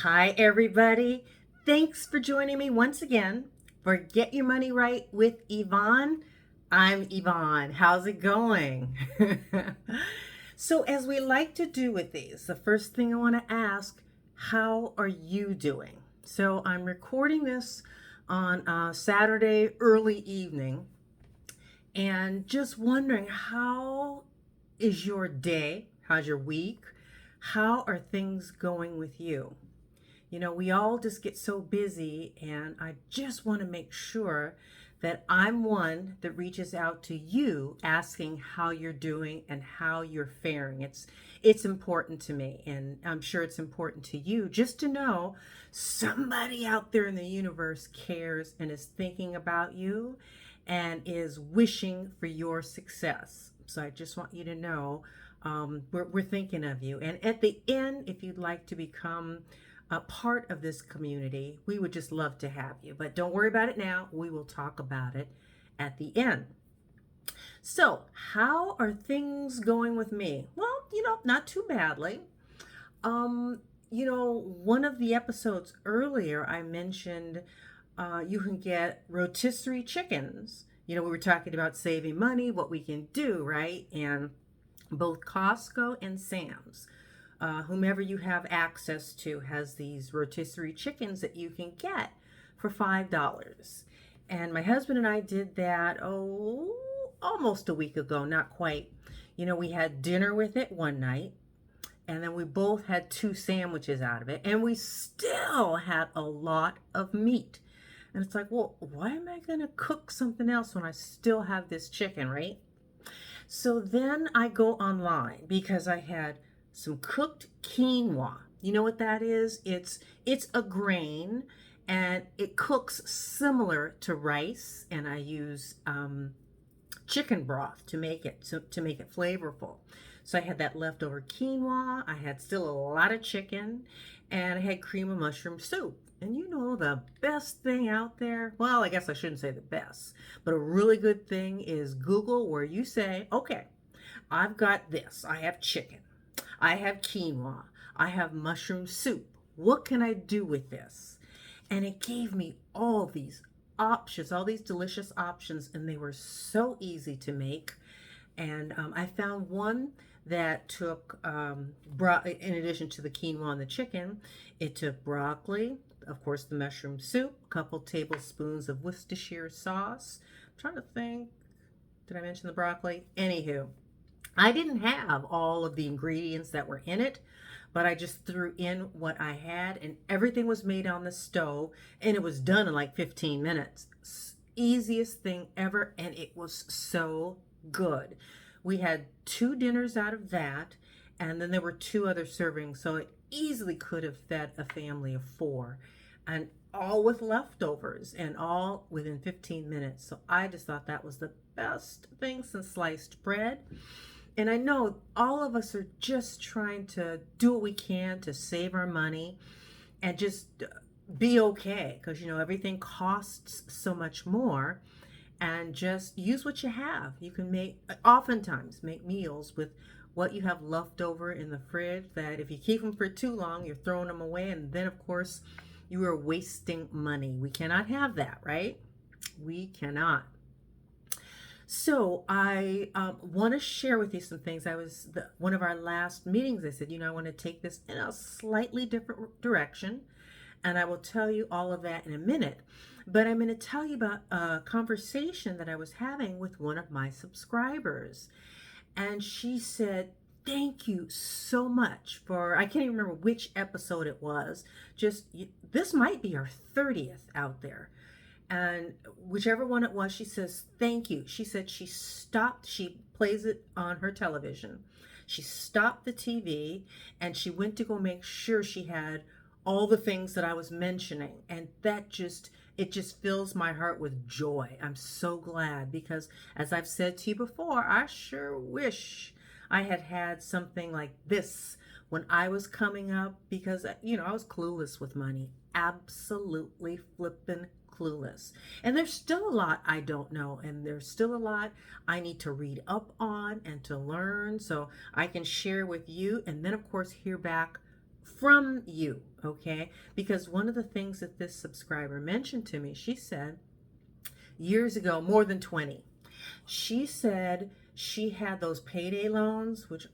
Hi, everybody. Thanks for joining me once again for Get Your Money Right with Yvonne. I'm Yvonne. How's it going? So, as we like to do with these, the first thing I want to ask, how are you doing? So, I'm recording this on Saturday early evening and just wondering, how is your day? How's your week? How are things going with you? We all just get so busy, and I just want to make sure that I'm one that reaches out to you asking how you're doing and how you're faring. It's important to me, and I'm sure it's important to you just to know somebody out there in the universe cares and is thinking about you and is wishing for your success. So I just want you to know we're thinking of you. And at the end, if you'd like to become a part of this community, we would just love to have you. But don't worry about it now. We will talk about it at the end. So, how are things going with me? Well, not too badly. One of the episodes earlier, I mentioned you can get rotisserie chickens. We were talking about saving money, what we can do, right? And both Costco and Sam's, whomever you have access to, has these rotisserie chickens that you can get for $5. And my husband and I did that, almost a week ago, not quite. We had dinner with it one night, and then we both had two sandwiches out of it, and we still had a lot of meat. And it's like, well, why am I going to cook something else when I still have this chicken, right? So then I go online because I had some cooked quinoa. You know what that is? It's a grain, and it cooks similar to rice, and I use chicken broth to make it flavorful. So I had that leftover quinoa. I had still a lot of chicken, and I had cream of mushroom soup. And the best thing out there, well, I guess I shouldn't say the best, but a really good thing is Google, where you say, okay, I've got this. I have chicken. I have quinoa. I have mushroom soup. What can I do with this? And it gave me all these options, all these delicious options, and they were so easy to make. And I found one that took, in addition to the quinoa and the chicken, it took broccoli, of course, the mushroom soup, a couple tablespoons of Worcestershire sauce. I'm trying to think, did I mention the broccoli? Anywho, I didn't have all of the ingredients that were in it, but I just threw in what I had, and everything was made on the stove, and it was done in like 15 minutes. Easiest thing ever, and it was so good. We had two dinners out of that, and then there were two other servings, so it easily could have fed a family of four, and all with leftovers, and all within 15 minutes. So I just thought that was the best thing since sliced bread. And I know all of us are just trying to do what we can to save our money and just be okay, because everything costs so much more. And just use what you have. You can oftentimes make meals with what you have left over in the fridge, that if you keep them for too long, you're throwing them away, and then of course you are wasting money. We cannot have that, right? We cannot. So I want to share with you some things. One of our last meetings, I said, I want to take this in a slightly different direction, and I will tell you all of that in a minute. But I'm going to tell you about a conversation that I was having with one of my subscribers, and she said, thank you so much for, I can't even remember which episode it was. This might be our 30th out there. And whichever one it was, she says, thank you. She said she plays it on her television. She stopped the TV and she went to go make sure she had all the things that I was mentioning. And it just fills my heart with joy. I'm so glad, because as I've said to you before, I sure wish I had had something like this when I was coming up, because, I was clueless with money. Absolutely flippin' clueless. And there's still a lot I don't know, and there's still a lot I need to read up on and to learn, so I can share with you, and then of course hear back from you, okay? Because one of the things that this subscriber mentioned to me, she said years ago, more than 20, she said she had those payday loans, which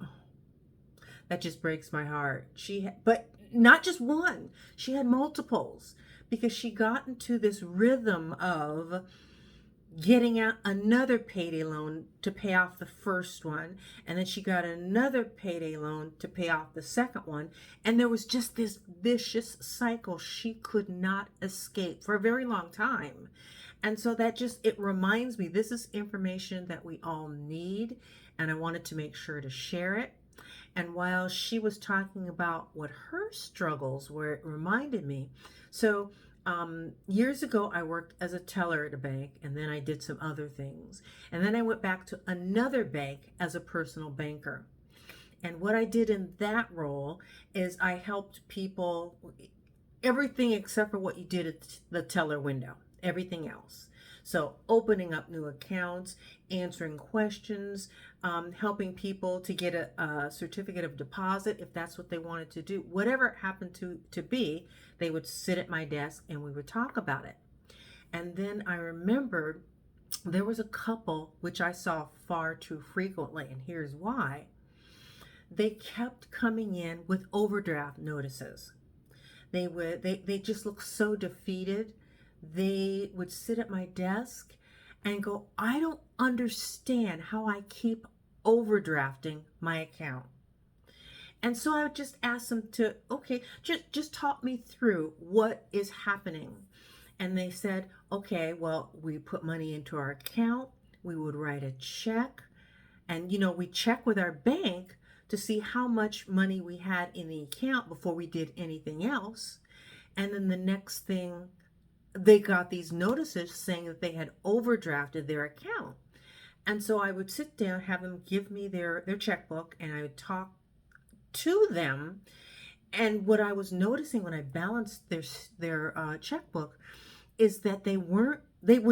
that just breaks my heart. But not just one, she had multiples because she got into this rhythm of getting out another payday loan to pay off the first one, and then she got another payday loan to pay off the second one, and there was just this vicious cycle she could not escape for a very long time. And so that just, it reminds me, this is information that we all need, and I wanted to make sure to share it. And while she was talking about what her struggles were, it reminded me. So years ago, I worked as a teller at a bank, and then I did some other things. And then I went back to another bank as a personal banker. And what I did in that role is I helped people, everything except for what you did at the teller window, everything else. So opening up new accounts, answering questions, helping people to get a certificate of deposit if that's what they wanted to do. Whatever it happened to be, they would sit at my desk and we would talk about it. And then I remembered there was a couple which I saw far too frequently, and here's why. They kept coming in with overdraft notices. They just looked so defeated. They would sit at my desk and go, I don't understand how I keep overdrafting my account. And so I would just ask them to, okay, just talk me through what is happening. And they said, okay, well, we put money into our account. We would write a check. And, we check with our bank to see how much money we had in the account before we did anything else. And then the next thing, they got these notices saying that they had overdrafted their account. And so I would sit down, have them give me their checkbook, and I would talk to them. And what I was noticing when I balanced their checkbook is that they were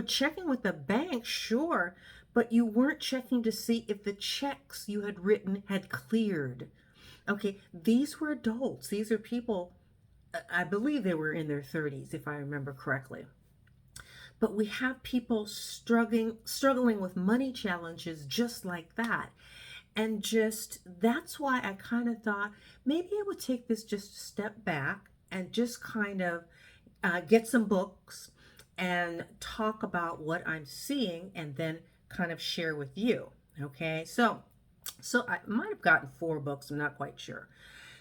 checking with the bank, sure, but you weren't checking to see if the checks you had written had cleared. Okay, these were adults. These are people, I believe they were in their 30s, if I remember correctly. But we have people struggling with money challenges just like that. And just, that's why I kind of thought maybe I would take this just a step back and just kind of get some books and talk about what I'm seeing and then kind of share with you. Okay, so I might have gotten 4 books, I'm not quite sure.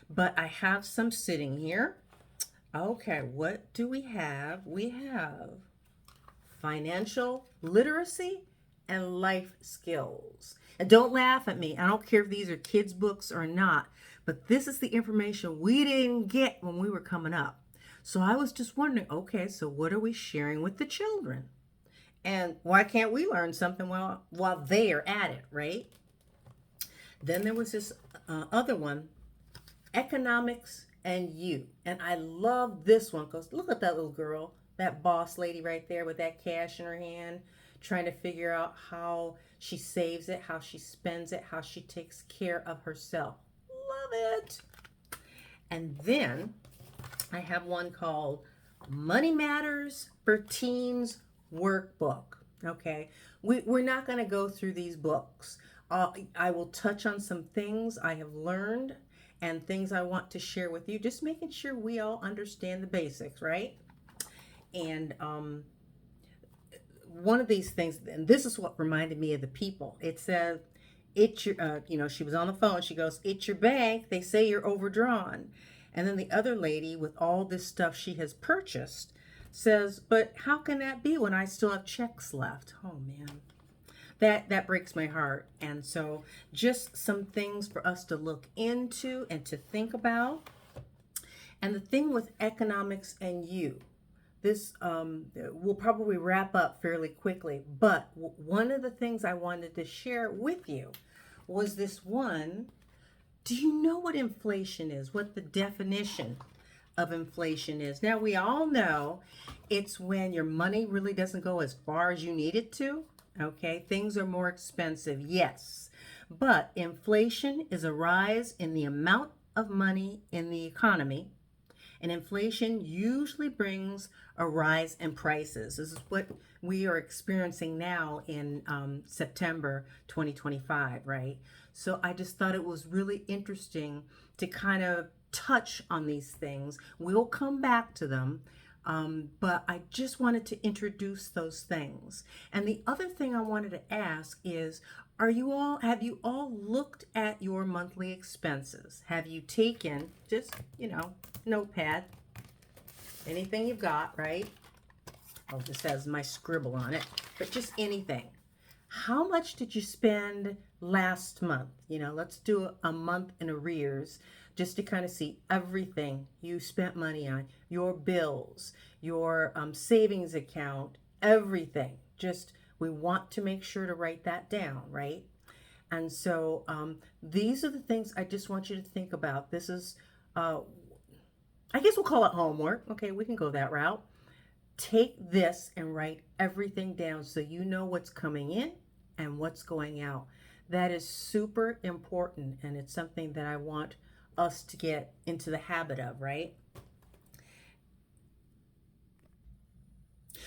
But I have some sitting here. Okay, what do we have? We have financial literacy and life skills. And don't laugh at me. I don't care if these are kids' books or not, but this is the information we didn't get when we were coming up. So I was just wondering, okay, so what are we sharing with the children? And why can't we learn something while they are at it, right? Then there was this other one, Economics and You. And I love this one because look at that little girl, that boss lady right there with that cash in her hand, trying to figure out how she saves it, how she spends it, how she takes care of herself. Love it. And then I have one called Money Matters for Teens Workbook. Okay, we're not going to go through these books. I will touch on some things I have learned and things I want to share with you, just making sure we all understand the basics, right? And one of these things, and this is what reminded me of the people. It said, it's your, she was on the phone. She goes, it's your bank. They say you're overdrawn. And then the other lady with all this stuff she has purchased says, but how can that be when I still have checks left? Oh man, that breaks my heart. And so just some things for us to look into and to think about. And the thing with Economics and You, this will probably wrap up fairly quickly, but one of the things I wanted to share with you was this one. Do you know what inflation is? What the definition of inflation is? Now, we all know it's when your money really doesn't go as far as you need it to. Okay, things are more expensive, yes. But inflation is a rise in the amount of money in the economy, and inflation usually brings a rise in prices. This is what we are experiencing now in September 2025, right? So I just thought it was really interesting to kind of touch on these things. We'll come back to them. But I just wanted to introduce those things. And the other thing I wanted to ask is, have you all looked at your monthly expenses? Have you taken just, notepad, anything you've got, right? Oh, this has my scribble on it, but just anything. How much did you spend last month? Let's do a month in arrears just to kind of see everything you spent money on, your bills, your savings account, everything. Just, we want to make sure to write that down, right? And so these are the things I just want you to think about. This is, I guess we'll call it homework. Okay, we can go that route. Take this and write everything down so you know what's coming in and what's going out. That is super important, and it's something that I want us to get into the habit of, right?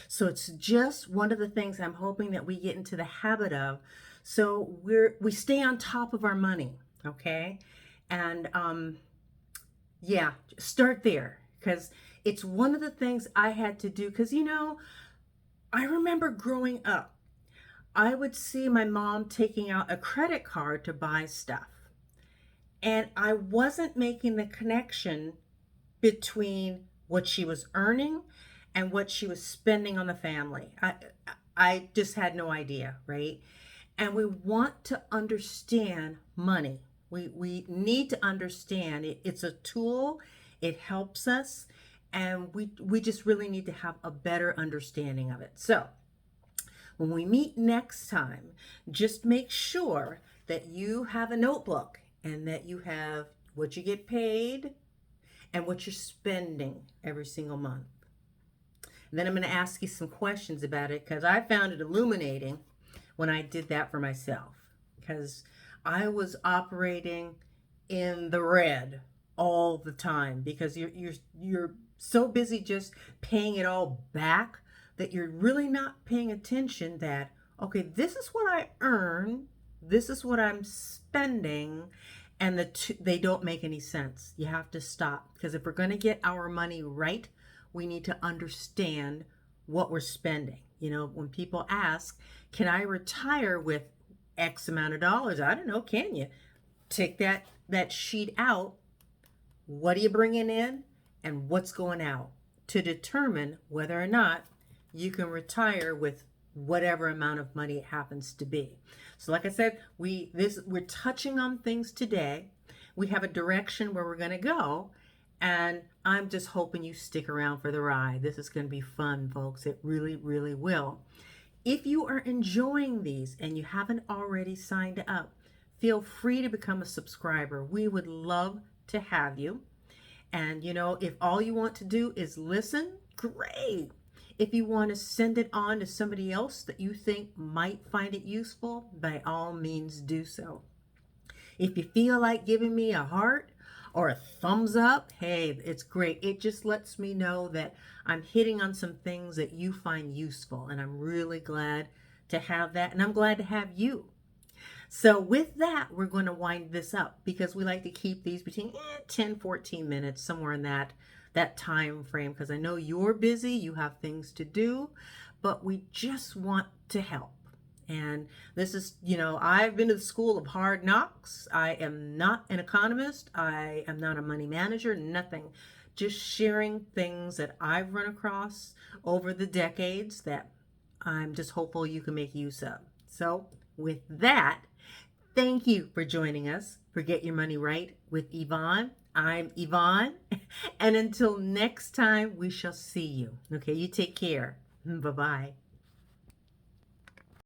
So it's just one of the things I'm hoping that we get into the habit of, so we stay on top of our money, okay? And yeah, start there, because it's one of the things I had to do. Because I remember growing up, I would see my mom taking out a credit card to buy stuff, and I wasn't making the connection between what she was earning and what she was spending on the family. I just had no idea, right? And we want to understand money. We need to understand it. It's a tool. It helps us, and we just really need to have a better understanding of it. So when we meet next time, just make sure that you have a notebook and that you have what you get paid and what you're spending every single month. And then I'm going to ask you some questions about it, because I found it illuminating when I did that for myself, because I was operating in the red all the time, because you're so busy just paying it all back that you're really not paying attention that, okay, this is what I earn, this is what I'm spending, and they don't make any sense. You have to stop, because if we're going to get our money right, we need to understand what we're spending. When people ask, can I retire with X amount of dollars? I don't know, can you? Take that sheet out. What are you bringing in and what's going out, to determine whether or not you can retire with whatever amount of money it happens to be. So like I said, we're touching on things today. We have a direction where we're going to go, and I'm just hoping you stick around for the ride. This is going to be fun, folks. It really, really will. If you are enjoying these and you haven't already signed up, feel free to become a subscriber. We would love to have you. And if all you want to do is listen, great. If you want to send it on to somebody else that you think might find it useful, by all means do so. If you feel like giving me a heart or a thumbs up, hey, it's great. It just lets me know that I'm hitting on some things that you find useful, and I'm really glad to have that, and I'm glad to have you. So with that, we're going to wind this up, because we like to keep these between 10, 14 minutes, somewhere in that time frame, because I know you're busy, you have things to do, but we just want to help. And this is, I've been to the school of hard knocks. I am not an economist. I am not a money manager, nothing. Just sharing things that I've run across over the decades that I'm just hopeful you can make use of. So with that, thank you for joining us for Get Your Money Right with Yvonne. I'm Yvonne. And until next time, we shall see you. Okay, you take care. Bye-bye.